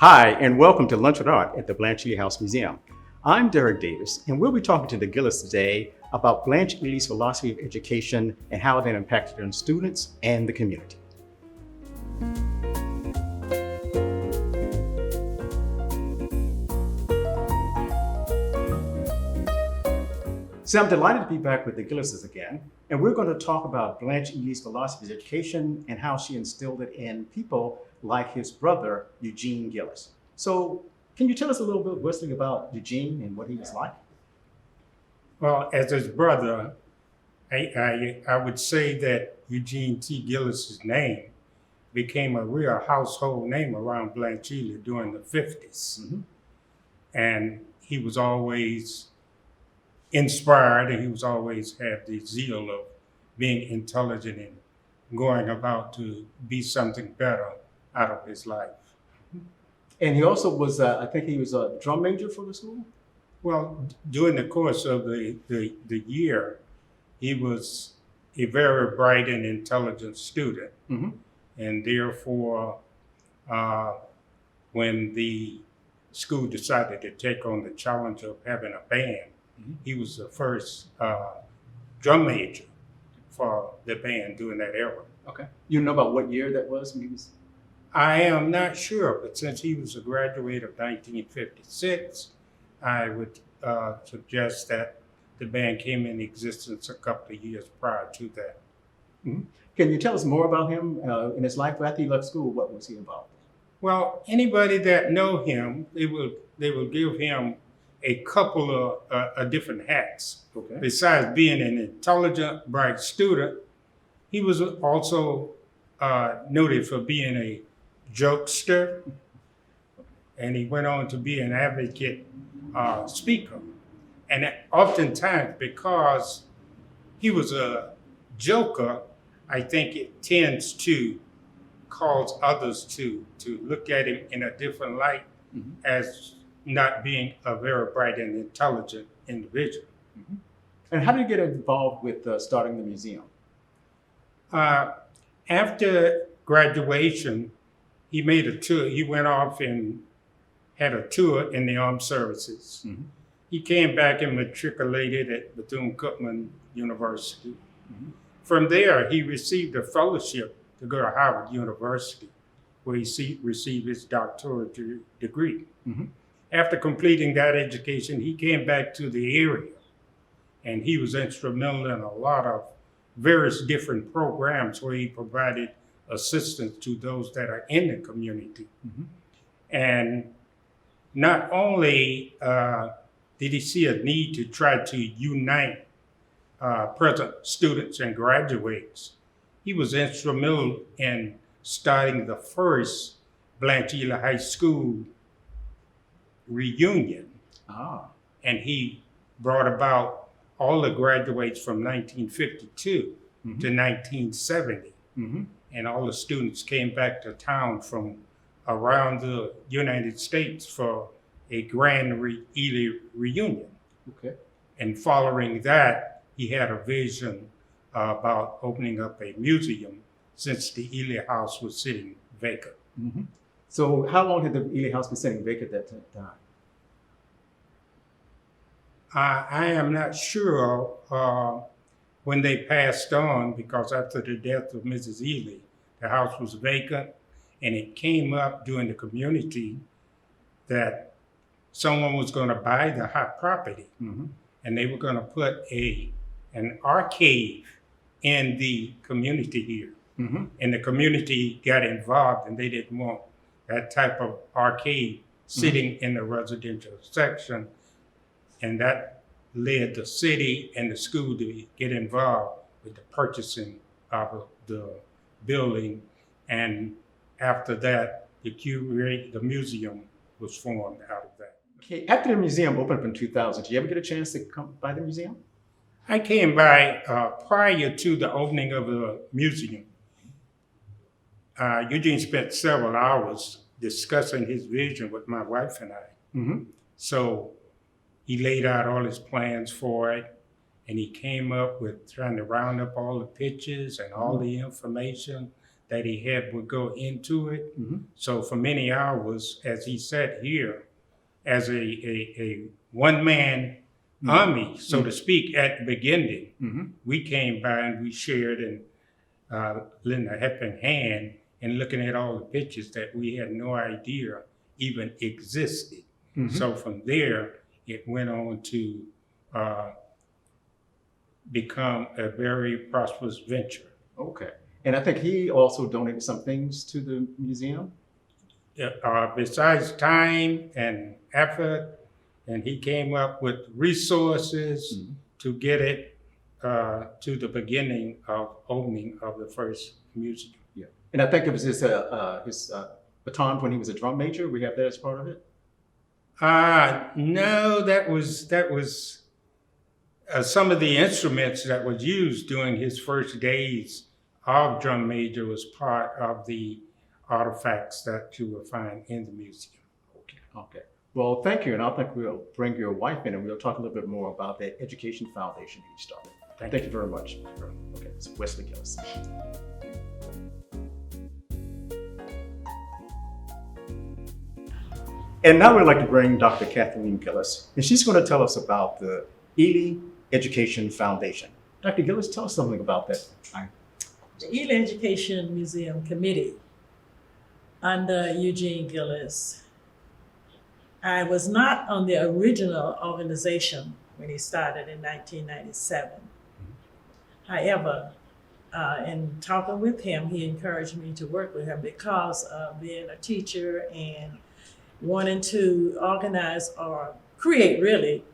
Hi, and welcome to Lunch with Art at the Blanche Ely House Museum. I'm Derek Davis, and we'll be talking to the Gillis today about Blanche Ely's philosophy of education and how that impacted her students and the community. So I'm delighted to be back with the Gillises again, and we're going to talk about Blanche Ely's philosophy of education and how she instilled it in people like his brother, Eugene Gillis. So can you tell us a little bit, Wesley, about Eugene and what he was like? Well, as his brother, I would say that Eugene T. Gillis's name became a real household name around Blanche Ely during the 50s. Mm-hmm. And he was always inspired, and he was always had the zeal of being intelligent and going about to be something better out of his life. And he also was, I think he was a drum major for the school? Well, during the course of the year, he was a very bright and intelligent student. Mm-hmm. And therefore, when the school decided to take on the challenge of having a band, mm-hmm. he was the first drum major for the band during that era. Okay. You know about what year that was when he was? I am not sure, but since he was a graduate of 1956, I would suggest that the band came in existence a couple of years prior to that. Mm-hmm. Can you tell us more about him in his life after he left school? What was he involved in? Well, anybody that know him, they will give him a couple of different hats. Okay. Besides being an intelligent, bright student, he was also noted for being a jokester, and he went on to be an advocate speaker. And oftentimes, because he was a joker, I think it tends to cause others to look at him in a different light, mm-hmm. as not being a very bright and intelligent individual. Mm-hmm. And how did you get involved with starting the museum? After graduation, he made a tour. He went off and had a tour in the armed services. Mm-hmm. He came back and matriculated at Bethune-Cookman University. Mm-hmm. From there, he received a fellowship to go to Harvard University, where he received his doctorate degree. Mm-hmm. After completing that education, he came back to the area, and he was instrumental in a lot of various different programs where he provided assistance to those that are in the community. Mm-hmm. And not only did he see a need to try to unite present students and graduates, he was instrumental in starting the first Blanche Ely High School reunion. Ah. And he brought about all the graduates from 1952 mm-hmm. to 1970. Mm-hmm. And all the students came back to town from around the United States for a grand Ely reunion. Okay. And following that, he had a vision about opening up a museum, since the Ely House was sitting vacant. Mm-hmm. So how long had the Ely House been sitting vacant at that time? I am not sure when they passed on, because after the death of Mrs. Ely, the house was vacant, and it came up during the community that someone was going to buy the hot property, mm-hmm. and they were going to put an arcade in the community here. Mm-hmm. And the community got involved, and they didn't want that type of arcade sitting mm-hmm. in the residential section. And that led the city and the school to get involved with the purchasing of the building. And after that, the museum was formed out of that. Okay. After the museum opened up in 2000, did you ever get a chance to come by the museum? I came by prior to the opening of the museum. Eugene spent several hours discussing his vision with my wife and I. Mm-hmm. So he laid out all his plans for it, and he came up with trying to round up all the pictures and all the information that he had would go into it. So for many hours, as he sat here, as a one-man army, so to speak, at the beginning, we came by and we shared and lent a helping hand in looking at all the pictures that we had no idea even existed. So from there, it went on to become a very prosperous venture. Okay. And I think he also donated some things to the museum? Besides time and effort, and he came up with resources to get it to the beginning of opening of the first museum. Yeah. And I think it was his baton when he was a drum major. We have that as part of it? No, that was some of the instruments that was used during his first days of drum major was part of the artifacts that you will find in the museum. Okay. Well, thank you. And I think we'll bring your wife in and we'll talk a little bit more about that Education Foundation he started. Thank you very much. Okay, it's Wesley Gillis. And now we'd like to bring Dr. Katheryn Gillis, and she's going to tell us about the Ely Education Foundation. Dr. Gillis, tell us something about that. The Ely Education Museum Committee under Eugene Gillis. I was not on the original organization when he started in 1997. However, in talking with him, he encouraged me to work with him because of being a teacher and wanting to organize or create really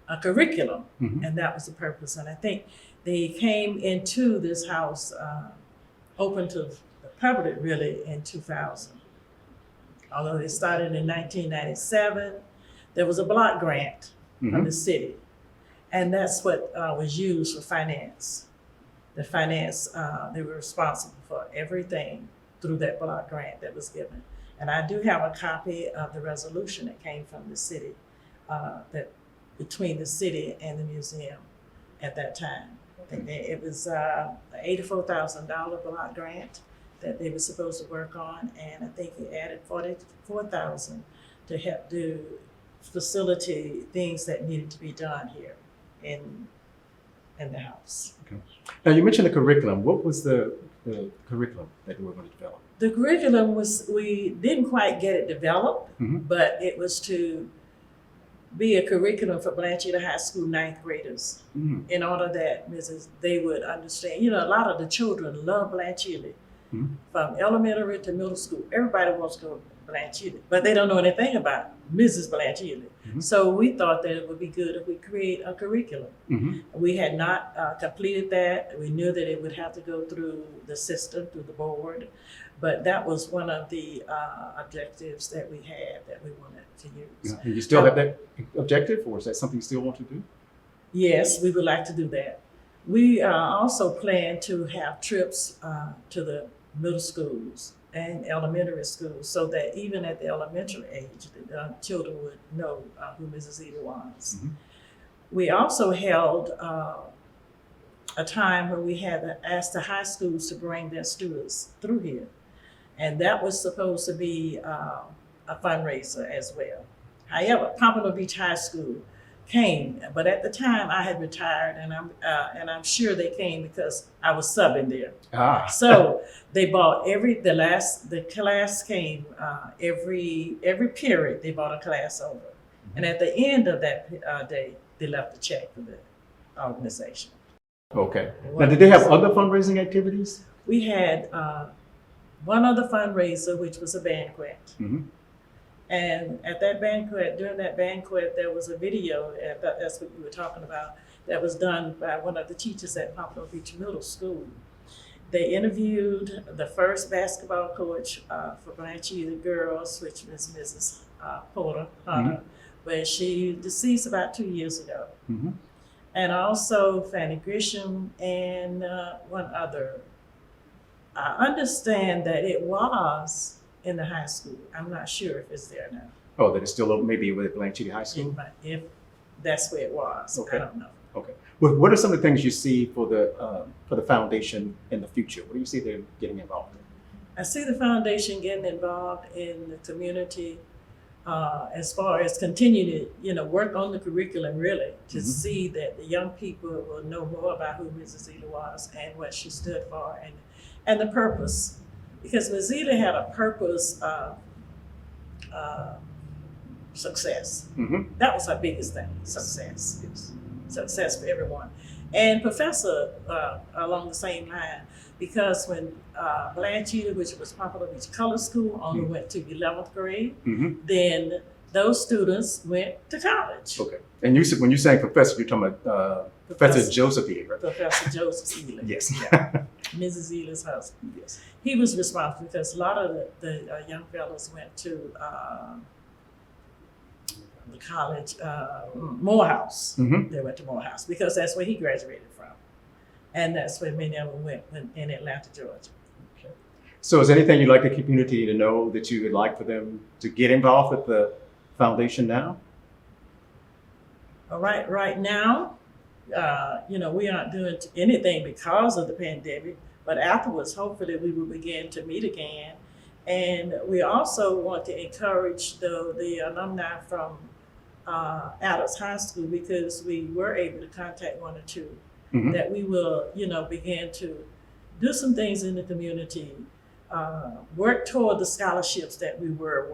a curriculum. And that was the purpose. And I think they came into this house open to the public really in 2000. Although they started in 1997, there was a block grant from the city. And that's what was used for finance. The finance, they were responsible for everything through that block grant that was given. And I do have a copy of the resolution that came from the city, that between the city and the museum at that time. I think it was an $84,000 block grant that they were supposed to work on, and I think he added $44,000 to help do facility things that needed to be done here in the house. Okay. Now you mentioned the curriculum. What was the curriculum that you were going to develop? The curriculum was, we didn't quite get it developed, but it was to be a curriculum for Blanche Ely High School ninth graders in order that they would understand. You know, a lot of the children love Blanche Ely. From elementary to middle school, everybody wants to go to Blanche Ely, but they don't know anything about Mrs. Blanche Ely. So we thought that it would be good if we create a curriculum. We had not completed that. We knew that it would have to go through the system, through the board, but that was one of the objectives that we had that we wanted to use. And you still have that objective, or is that something you still want to do? Yes, we would like to do that. We also plan to have trips to the middle schools and elementary schools so that even at the elementary age, the children would know who Mrs. Ely was. We also held a time where we had asked the high schools to bring their students through here. And that was supposed to be a fundraiser as well. However, Pompano Beach High School came, but at the time I had retired, and I'm sure they came because I was subbing there. So they bought the class came every period. They bought a class over, and at the end of that day, they left a check for the organization. Okay. Now, did they have other fundraising activities? We had one other fundraiser, which was a banquet. And at that banquet, during that banquet, there was a video, that's what we were talking about, that was done by one of the teachers at Pompano Beach Middle School. They interviewed the first basketball coach for Blanche Ely girls, which was Mrs. Porter Hunter, but she deceased about 2 years ago. And also Fanny Grisham and one other. I understand that it was in the high school. I'm not sure if it's there now. Oh, that it's still maybe with Blanche Ely High School? If that's where it was, okay. I don't know. Okay. What are some of the things you see for the foundation in the future? What do you see they're getting involved in? I see the foundation getting involved in the community as far as continuing to, work on the curriculum really to see that the young people will know more about who Mrs. Ely was and what she stood for and the purpose. Because Ms. Ely had a purpose of success. That was her biggest thing, success. Success for everyone. And Professor along the same line, because when Blanche Ely, which was Pompano Beach Color School, only went to 11th grade, then those students went to college. Okay. And you said, when you're saying professor, you're talking about Professor Joseph Ely, right? Professor Joseph Ely. Yes. Yeah. Mrs. Ely's husband. Yes. He was responsible because a lot of the young fellows went to the college, Morehouse. They went to Morehouse because that's where he graduated from. And that's where many of them went in Atlanta, Georgia. Okay. So is there anything you'd like the community to know that you would like for them to get involved with the foundation now? All right, right now, we aren't doing anything because of the pandemic, but afterwards, hopefully we will begin to meet again. And we also want to encourage the alumni from Adams High School, because we were able to contact one or two, that we will, begin to do some things in the community, work toward the scholarships that we were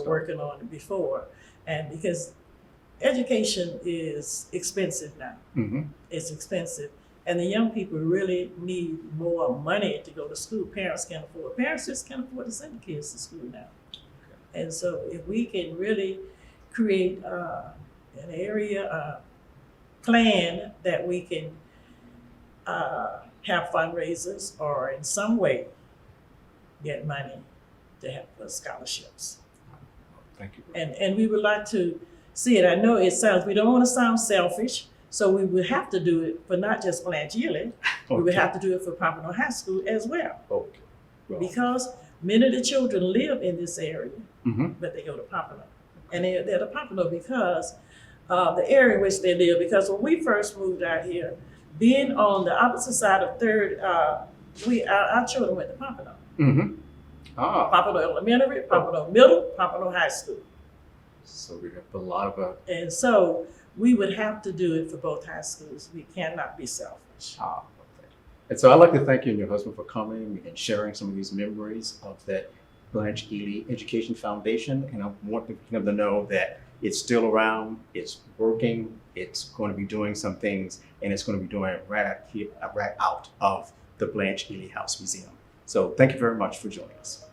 working on before. And because education is expensive now. It's expensive. And the young people really need more money to go to school. Parents can't afford. Parents just can't afford to send the kids to school now. And so if we can really create an area, plan that we can have fundraisers or in some way get money to help with scholarships. Thank you. And we would like to see it. I know we don't want to sound selfish, so we would have to do it for not just Blanche Ely, we would have to do it for Pompano High School as well. Okay. Well, Because many of the children live in this area, but they go to Pompano. And they're to Pompano because the area in which they live. Because when we first moved out here, being on the opposite side of 3rd, our children went to Pompano. Pompano Elementary, Pompano Middle, Pompano High School. So we have a lot of And so we would have to do it for both high schools. We cannot be selfish. okay. And so I'd like to thank you and your husband for coming and sharing some of these memories of that Blanche Ely Education Foundation. And I want them to know that it's still around, it's working, it's going to be doing some things, and it's going to be doing it right out of the Blanche Ely House Museum. So thank you very much for joining us.